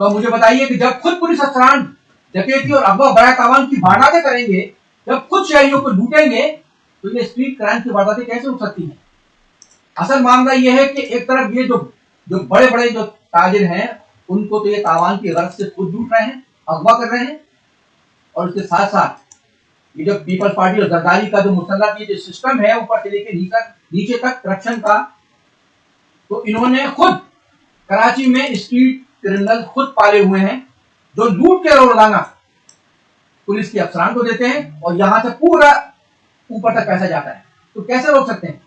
तो मुझे बताइए कि जब खुद पुलिस अफसरान डकैती और अगवा बड़ा तावान की वारदातें करेंगे, जब खुद शहरियों को लूटेंगे, तो ये स्ट्रीट क्राइम की वारदातें कैसे उठ सकती हैं? असल मामला ये है कि एक तरफ ये जो जो बड़े बड़े जो ताजिर हैं, उनको तो ये तावान की गर्ज से खुद लूट रहे हैं, अगवा कर रहे हैं, और उसके साथ साथ ये जो पीपल्स पार्टी और जरदारी का जो मुसल्लत ये जो सिस्टम है ऊपर से लेकर नीचे तक करप्शन का, तो इन्होंने खुद कराची में स्ट्रीट क्रिमिनल खुद पाले हुए हैं जो लूट के रोजाना पुलिस के अफसरान को देते हैं और यहां से पूरा ऊपर तक पैसा जाता है। तो कैसे रोक सकते हैं?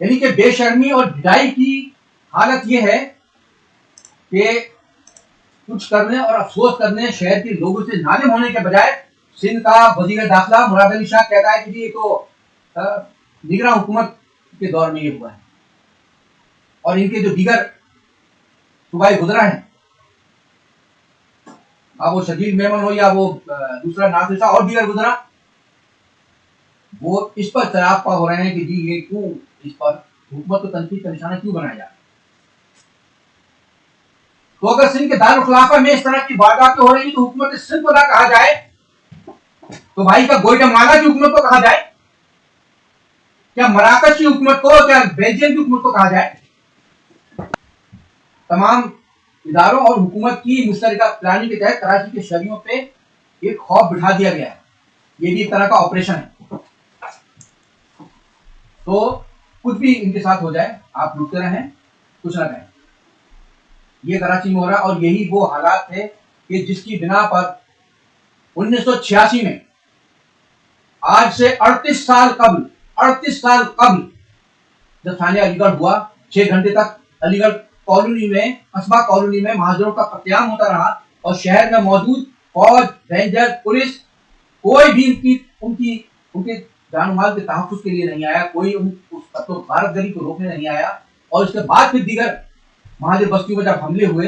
यानी कि बेशर्मी और ढिलाई की हालत यह है कि कुछ करने और अफसोस करने शहर के लोगों से नालिम होने के बजाय सिंध का वजीर दाखिला मुराद अली शाह कहता है कि जी ये तो निगरान हुकूमत के दौर में ये हुआ है, और इनके जो दीगर सूबाई गुजरा है, अब वो शकील मेमन हो या वो दूसरा नासिर शाह और दीगर गुजरा, वो इस पर सरापा हो रहे हैं कि जी ये क्यों इस पर हुकूमत को तनकीद का निशाना क्यों बनाया जा रहा है। तो अगर सिंध के दारुल खिलाफा में इस तरह की वारदातें हो रही तो हुकूमत सिंध को ना कहा जाए तो भाई का ग्वाटेमाला की हुकूमत को कहा जाए, क्या मराकश की हुकूमत को, क्या बेल्जियम की हुकूमत को कहा जाए? तमाम इदारों और हुकूमत की मुश्तरका प्लानिंग के तहत कराची के शहरियों पे एक खौफ बिठा दिया गया है। ये भी एक तरह का ऑपरेशन है। तो कुछ भी इनके साथ हो जाए, आप लुटते रहें, कुछ ना कहें। ये कराची में हो रहा, और यही वो हालात है कि जिसकी बिना पर 1986 में, आज से 38 साल कबल जब थाने अलीगढ़ हुआ, 6 घंटे तक अलीगढ़ कॉलोनी में, कस्बा कॉलोनी में महाजरों का कत्लेआम होता रहा और शहर में मौजूद फौज, रेंजर, पुलिस कोई भी उनके जान माल के तहफ्फुज़ के लिए नहीं आया, कोई उस भारतगरी को रोकने नहीं आया। और उसके बाद फिर दीगर महाजर बस्तियों पर जब हमले हुए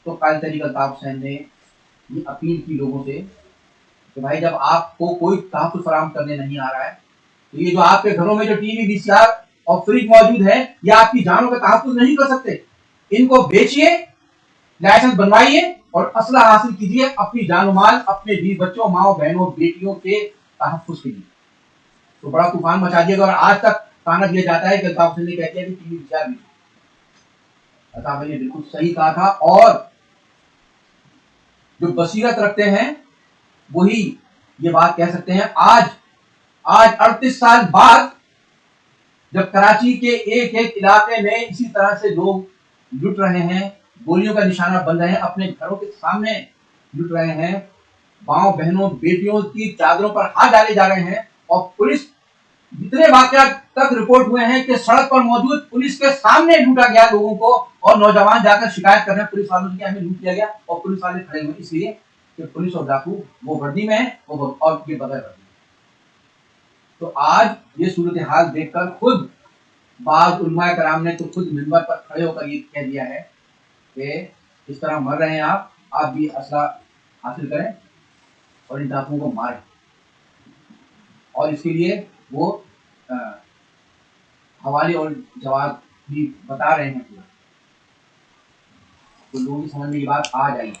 तो कायद तरीक़ अल्ताफ़ हुसैन ने ये अपील की लोगों से कि भाई जब आपको कोई तहफ्फुज़ फराहम करने नहीं आ रहा है, तो ये जो आपके घरों में जो टीवी, वीसीआर और फ्रिज मौजूद है, ये आपकी जानों का तहफ्फुज़ नहीं कर सकते। इनको बेचिए, लाइसेंस बनवाइए और असला हासिल कीजिए अपनी जान माल, अपने बीवी बच्चों, माओ बहनों, बेटियों के तहफ्फुज़ के लिए। तो बड़ा तूफान मचा दिया। और आज तक ताना दिया जाता है कि अल्ताफ़ हुसैन ने कहते हैं कि टीवी, वीसीआर भी। अल्ताफ़ हुसैन ने बिल्कुल सही कहा था, और जो बसीरत रखते हैं वही ये बात कह सकते हैं। आज 38 साल बाद जब कराची के एक एक इलाके में इसी तरह से लोग लुट रहे हैं, गोलियों का निशाना बन रहे हैं, अपने घरों के सामने लुट रहे हैं, माओ बहनों, बेटियों की चादरों पर हाथ डाले जा रहे हैं, और पुलिस, जितने वाकयात तक रिपोर्ट हुए हैं कि सड़क पर मौजूद पुलिस के सामने लूटा गया लोगों को, और नौजवान जाकर शिकायत कर रहे हैं पुलिस वालों की, हमें लूट लिया गया, और पुलिस वाले खड़े हुए इसलिए कि पुलिस और डाकू वो वर्दी में है और ये बगैर वर्दी। तो आज ये सूरत हाल देखकर खुद बाज़ उलमाए कराम ने तो खुद मिंबर पर खड़े होकर ये कह दिया है कि इस तरह मर रहे हैं आप भी असला हासिल करें और इन डाकुओं को मारें। और इसके लिए वो हवाले और जवाब भी बता रहे हैं पूरा, तो लोगों की समझ में ये बात आ जाएगी।